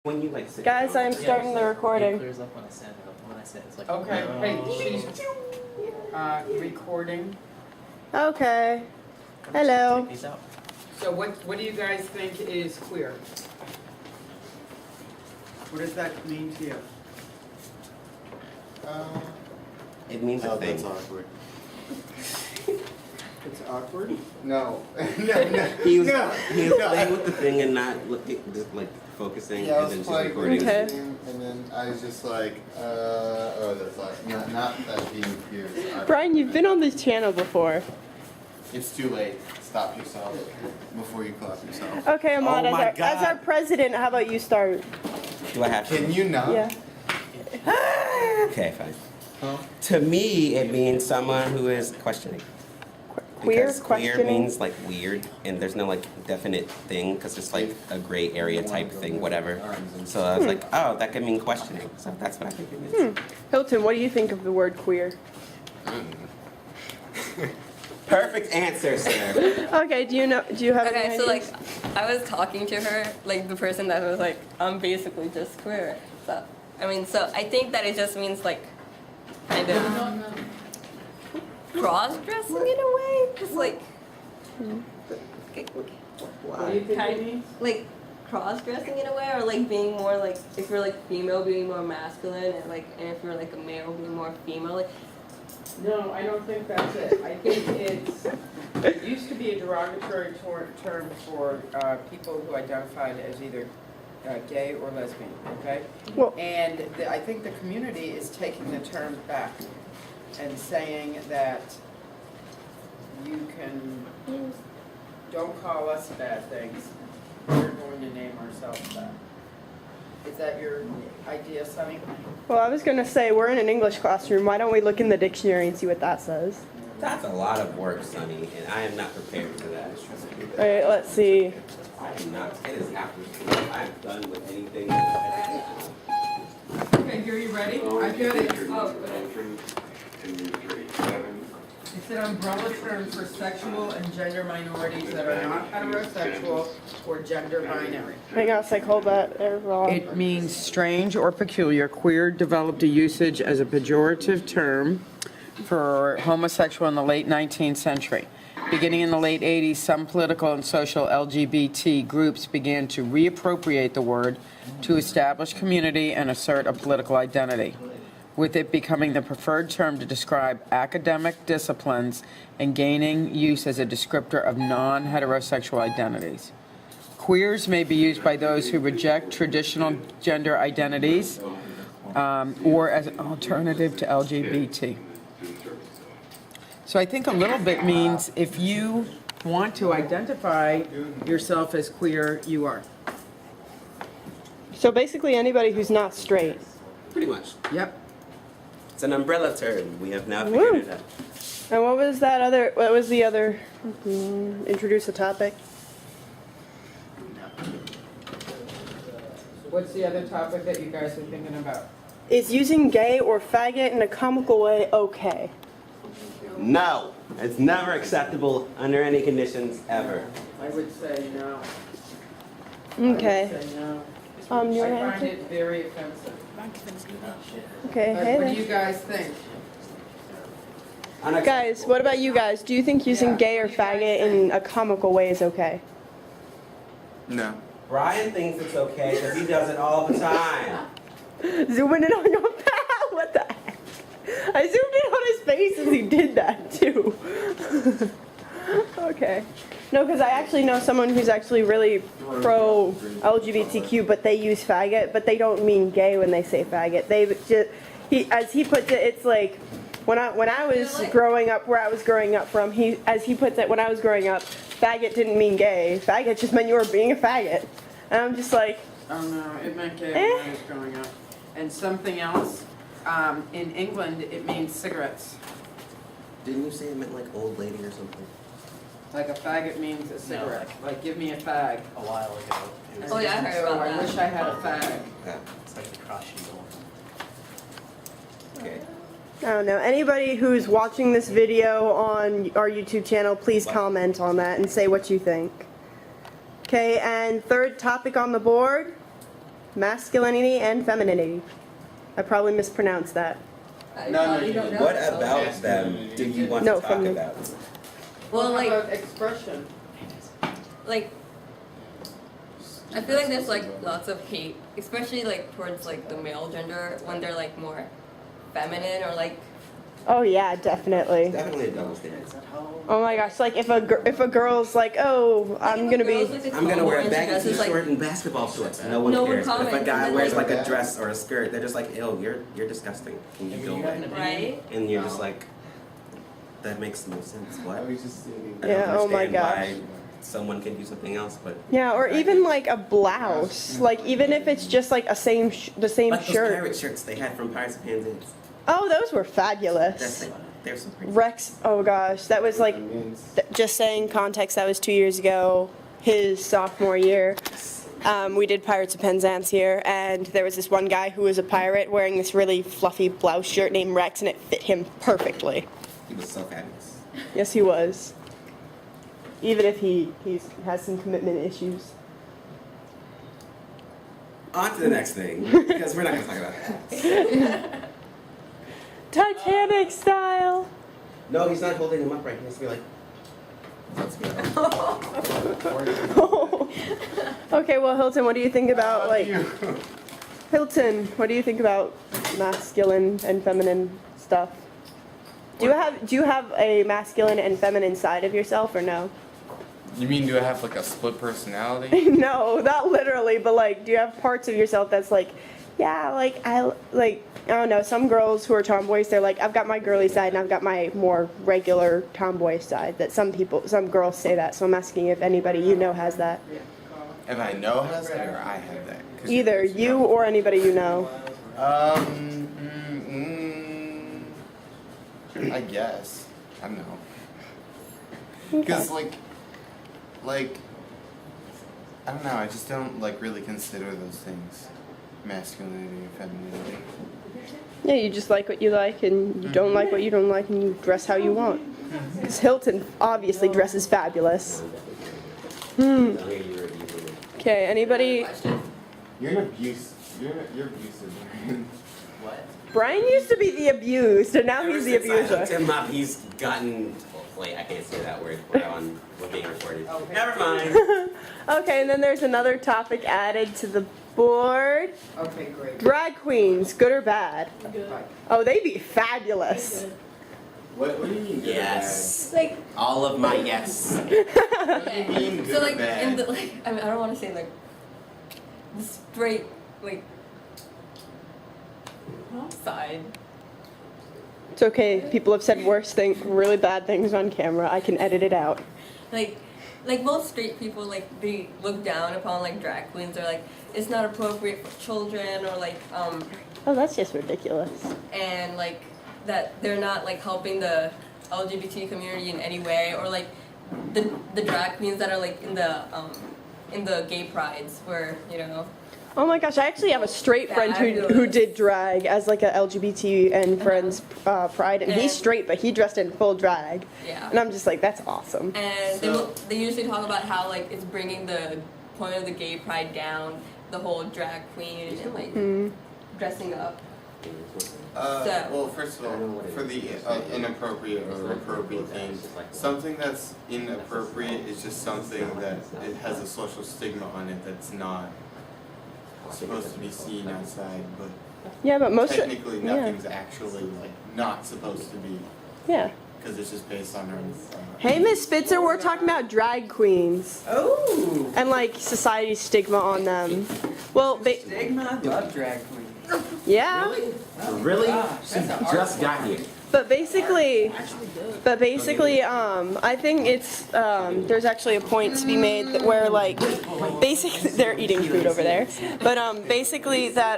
When you like sit Guys, down, I'm starting the recording. It clears up when I stand up. When I sit, it's like Okay, no. hey, she's recording. Okay. I'm just Hello. gonna take these out. So what do you guys think is queer? What does that mean to you? It means a thing. That's awkward. It's awkward? No. no. He was no. playing with the thing and not looking, just like focusing, Yeah, I and was then just playing recording. with Okay. this thing, and then I was just like, oh, that's like, not that being queer. is awkward. Brian, you've been on this channel before. It's too late. Stop yourself before you clap yourself. Okay, Ahmad, Oh my as our God. president, how about you start? Do I have to? Can you not? Yeah. Okay, fine. Huh? To me, it means someone who is questioning. Queer, Because queer questioning. means like weird, and there's no like definite thing, because it's like a gray area type thing, whatever. So I was like, oh, that could mean questioning. So that's what I think it means. Hilton, what do you think of the word queer? Perfect answer, sir. Okay, do you have any Okay, so like, ideas? I was talking to her, like the person that was like, I'm basically just queer. So, I mean, so I think that it just means like, kind of cross-dressing in a way. Just like, What do you think it means? like cross-dressing in a way, or like being more like, if you're like female, being more masculine, and like, and if you're like a male, being more female. Like, No, I don't think that's it. I think it used to be a derogatory term for people who identified as either gay or lesbian, okay? Well- And I think the community is taking the term back and saying that you can, don't call us bad things, we're going to name ourselves that. Is that your idea, Sonny? Well, I was gonna say, we're in an English classroom. Why don't we look in the dictionary and see what that says? That's a lot of work, Sonny, and I am not prepared for that. All right, let's see. I am not. It is after school. I am done with anything. Okay, here, you ready? I got it. Oh, it's an umbrella term for sexual and gender minorities that are not heterosexual or gender binary. Hang on a sec, hold that there, Rob. It means strange or peculiar. Queer developed a usage as a pejorative term for homosexual in the late 19th century. Beginning in the late 80s, some political and social LGBT groups began to reappropriate the word to establish community and assert a political identity, with it becoming the preferred term to describe academic disciplines and gaining use as a descriptor of non-heterosexual identities. Queers may be used by those who reject traditional gender identities or as an alternative to LGBT. So I think a little bit means if you want to identify yourself as queer, you are. So basically, anybody who's not straight. Pretty much. Yep. It's an umbrella term. We have now Woo. figured it out. And what was that other? What was the other? Introduce a topic. What's the other topic that you guys are thinking about? Is using gay or faggot in a comical way okay? No, it's never acceptable under any conditions ever. I would say no. Okay. I would say no. You I wanna find answer? it very offensive. Okay. But Hey what do you there. guys think? Guys, what about you guys? Do you think using Yeah, gay or what do you guys faggot in a comical way is okay? No. Brian thinks it's okay because he does it all the time. Zooming in on your pal. What the heck? I zoomed in on his face as he did that too. Okay. No, because I actually know someone who's actually really pro LGBTQ, but they use faggot, but they don't mean gay when they say faggot. They just, as he puts it, it's like when I was growing up, where I was growing up from, as he puts it, when I was growing up, faggot didn't mean gay. Faggot just meant you were being a faggot. And I'm just like, Oh no, it meant gay when I was growing up. And something else, in England, it means cigarettes. Didn't you say it meant like old lady or something? Like a faggot means a cigarette. Like give me a fag. A while ago. It was, Oh, yeah, I heard So about I that. wish I had a fag. Yeah. it's like the cross shield. Okay. I don't know. Anybody who's watching this video on our YouTube channel, please comment on that and say what you think. Okay, and third topic on the board, Masculinity and femininity. I probably mispronounced that. No, you don't know. What about them do you want No, to talk from the- about? Well, like, expression? like, I feel like there's like lots of hate, especially like towards like the male gender when they're like more feminine or like. Oh yeah, definitely. Definitely a double standard. Oh my gosh, like if a girl's like, oh, I'm gonna be. I'm gonna wear a baggy dresses, like, t-shirt and basketball shorts. No one No one cares. But if a comments, guy and then, wears like- like a dress or a skirt, they're just like, ew, you're disgusting. Can you go away? Right? And you're just like, that makes no sense. What? I was just thinking. I don't Yeah, oh my understand why someone can do something else, but Yeah, or even like a blouse. Like even if it's just like the same like those shirt. pirate shirts they had from Pirates of Penzance. Oh, those were fabulous. They're so pretty. Rex, oh gosh, that was like, just saying context, that was 2 years ago, his sophomore year. We did Pirates of Penzance here, and there was this one guy who was a pirate wearing this really fluffy blouse shirt named Rex, and it fit him perfectly. He was so fabulous. Yes, he was. Even if he has some commitment issues. On to the next thing, because we're not gonna talk about that. Titanic style! No, he's not holding him upright. He has to be like. Okay, well, Hilton, what do you think about, like... Hilton, what do you think about masculine and feminine stuff? Do you have a masculine and feminine side of yourself, or no? You mean do I have like a split personality? No, not literally, but like, do you have parts of yourself that's like, yeah, like, I don't know, some girls who are tomboys, they're like, I've got my girly side and I've got my more regular tomboy side, that some girls say that, so I'm asking if anybody you know has that. If I know has that or I have that? 'Cause Either you or anybody you know. I guess. I don't know. Okay. Because like, I don't know. I just don't like really consider those things, masculinity and femininity. Yeah, you just like what you like and you don't like what you don't like and you dress how you want. 'Cause Hilton obviously dresses fabulous. Okay, anybody? You're an abuse. You're abusive. Brian used to be the abused and now he's the Ever since I hooked abuser. him up, he's gotten. Wait, I can't say that word. We're being recorded. Never mind. Okay, and then there's another topic added to the board. Okay, great. Drag queens, good or bad? Oh, they be fabulous. What do you mean? good or Yes. Like, All of my yes. okay. mean good So or like bad? in the like, I mean, I don't want to say like the straight like side. It's okay, people have said worse things, really bad things on camera. I can edit it out. Like most straight people, like they look down upon like drag queens, or like it's not appropriate for children, or like Oh, that's just ridiculous. and like that they're not like helping the LGBT community in any way, or like the drag queens that are like in the gay prides where, you know. Oh my gosh, I actually have a straight friend who did drag as like a LGBT and friends pride, and he's And- straight, but he dressed in full drag. Yeah. And I'm just like, that's awesome. And they usually talk about how like it's bringing the point of the gay pride down, the whole drag queen and like dressing up. So- Well, first of all, for the inappropriate or appropriate thing, something that's inappropriate is just something that it has a social stigma on it that's not supposed to be seen outside, but Yeah, but most technically yeah, nothing's actually like not supposed to be, yeah. because it's just based on our. Hey, Miss Spitzer, we're talking about drag queens Oh. and like society's stigma on them. Well, Stigma? Love drag queen. yeah, Really? She just got here. but basically, I think it's there's actually a point to be made that where like basically they're eating food over there, but basically that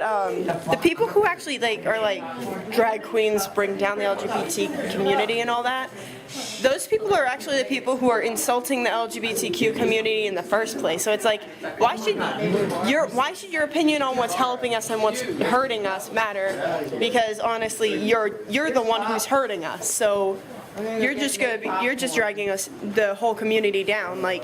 the people who actually like are like drag queens bring down the LGBT community and all that. Those people are actually the people who are insulting the LGBTQ community in the first place. So it's like, why should your opinion on what's helping us and what's hurting us matter? Because honestly, you're the one who's hurting us. So you're just dragging us, the whole community down, like,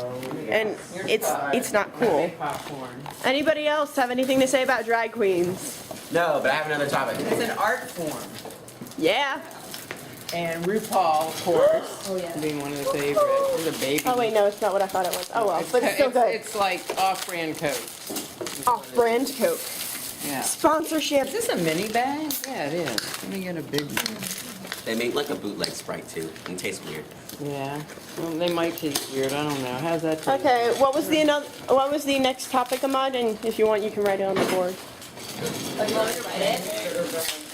and it's not cool. Popcorn. Anybody else have anything to say about drag queens? No, but I have another topic. It's an art form. Yeah. And RuPaul, of course, Oh, yeah. being one of the favorites. There's a baby. Oh wait, no, it's not what I thought it was. Oh well, but it's still good. It's like off-brand Coke. Off-brand Coke. Yeah. Sponsorship. Is this a mini bag? Yeah, it is. Let me get a big one. They make like a bootleg Sprite too, and it tastes weird. Yeah. Well, they might taste weird. I don't know. How's that taste? Okay, what was the next topic, Ahmad? And if you want, you can write it on the board. Like, you want me to write it?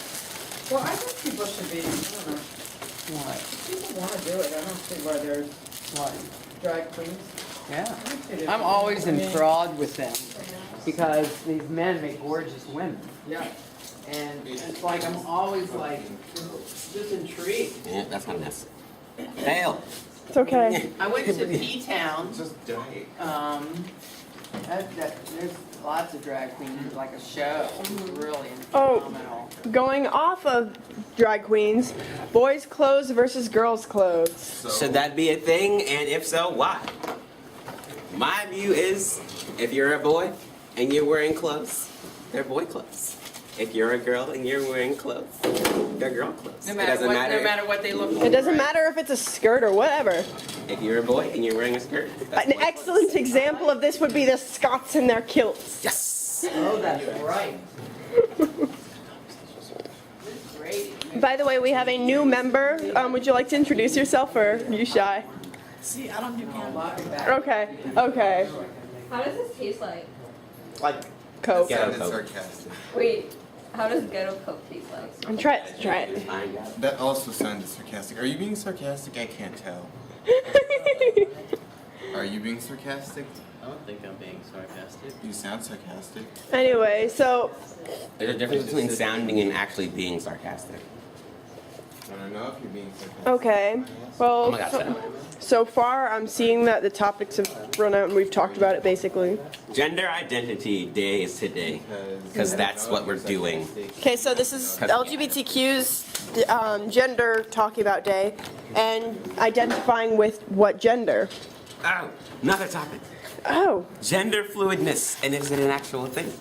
Well, I think people should be, I don't know, What? people want to do it, I don't see why there's What? drag queens. Yeah. I'm always enthralled with them because these men make gorgeous women. Yeah. And it's like I'm always like just intrigued. Yeah, that's not a mess. Fail. It's okay. I went to P-Town. Just die. There's lots of drag queens, like a show. It's really Oh. phenomenal. Going off of drag queens, boys' clothes versus girls' clothes. Should that be a thing? And if so, why? My view is, if you're a boy and you're wearing clothes, they're boy clothes. If you're a girl and you're wearing clothes, they're girl clothes. No It matter doesn't what, matter. no matter what they look like. It doesn't matter if it's a skirt or whatever. If you're a boy and you're wearing a skirt, that's An boy clothes. excellent example of this would be the Scots in their kilts. Yes. Oh, that's right. Great. By the way, we have a new member. Would you like to introduce yourself, or are you shy? See, I don't do Okay. Okay. How does this taste like? Like, Coke. Ghetto sounded Coke. sarcastic. Wait, how does ghetto Coke taste like? I'm trying. Try it. Fine. That also sounded sarcastic. Are you being sarcastic? I can't tell. Are you being sarcastic? I don't think I'm being sarcastic. You sound sarcastic. Anyway, so There's a difference between sounding and actually being sarcastic. I don't know if you're being sarcastic. okay. Oh Well, my God, so far I'm seeing that the topics have run out and we've talked about it basically. Gender identity day is today. Because that's what we're doing. Okay, so this is LGBTQ's gender talking about day and identifying with what gender. Oh, another topic. Oh, Gender fluidness, and is it an actual thing?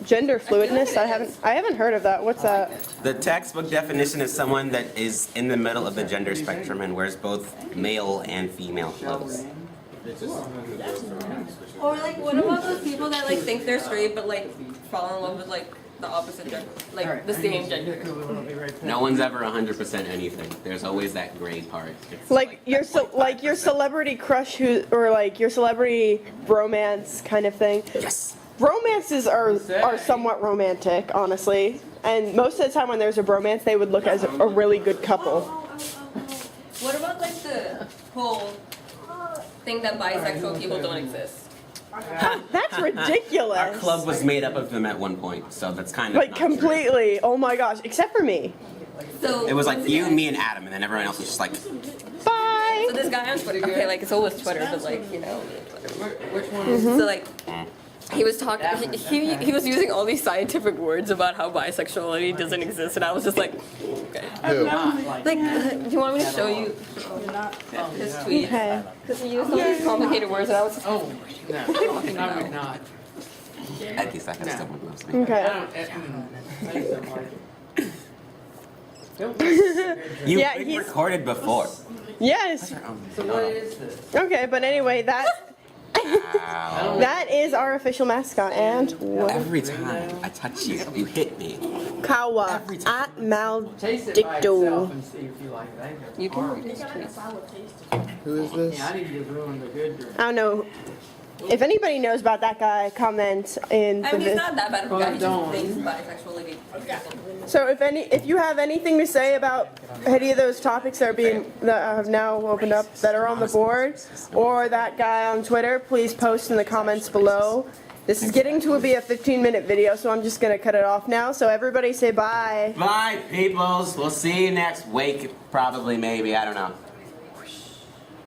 gender fluidness. I haven't heard of that. What's that? The textbook definition is someone that is in the middle of the gender spectrum and wears both male and female clothes. Or like, what about those people that like think they're straight but like fall in love with like the opposite gender, like the same gender? No one's ever 100% anything. There's always that gray part. It's Like your celebrity crush or like your celebrity romance kind of thing. yes. Romances are somewhat romantic, honestly. And most of the time when there's a bromance, they would look as a really good couple. What about like the whole thing that bisexual people don't exist? That's ridiculous. Our club was made up of them at one point, so that's kind of Like not true. completely. Oh my gosh, except for me. So It was like you, me, and Adam, and then everyone else was just like, Bye. So this guy on Twitter, okay, like it's always Twitter, but like you know, Which one is so like. He was talking. He was using all these scientific words about how bisexuality doesn't exist, and I was just like, okay. Like, do you want me to show you his tweet? Okay. Because he used all these complicated words, and I was just Oh, no, I would not. at least I have someone who loves me. I Okay. don't like it. You've Yeah, been he's- recorded before. Yes. So what is this? Okay, but anyway, that is our official mascot, and Every time I touch you, you hit me. Kawa Every time. at Mal. Taste it by Dicto. itself and see if you like it. I think it's You can horrible. read his tweets. Who is this? Yeah, I need to ruin the good drink. I don't know. If anybody knows about that guy, comment in I the mean, he's not that bad of a guy. He Don't. just thinks bisexuality. So if you have anything to say about any of those topics that have now opened up that are on the board, or that guy on Twitter, please post in the comments below. This is getting to be a 15-minute video, so I'm just gonna cut it off now. So everybody say bye. Bye, peoples. We'll see you next week. Probably, maybe. I don't know.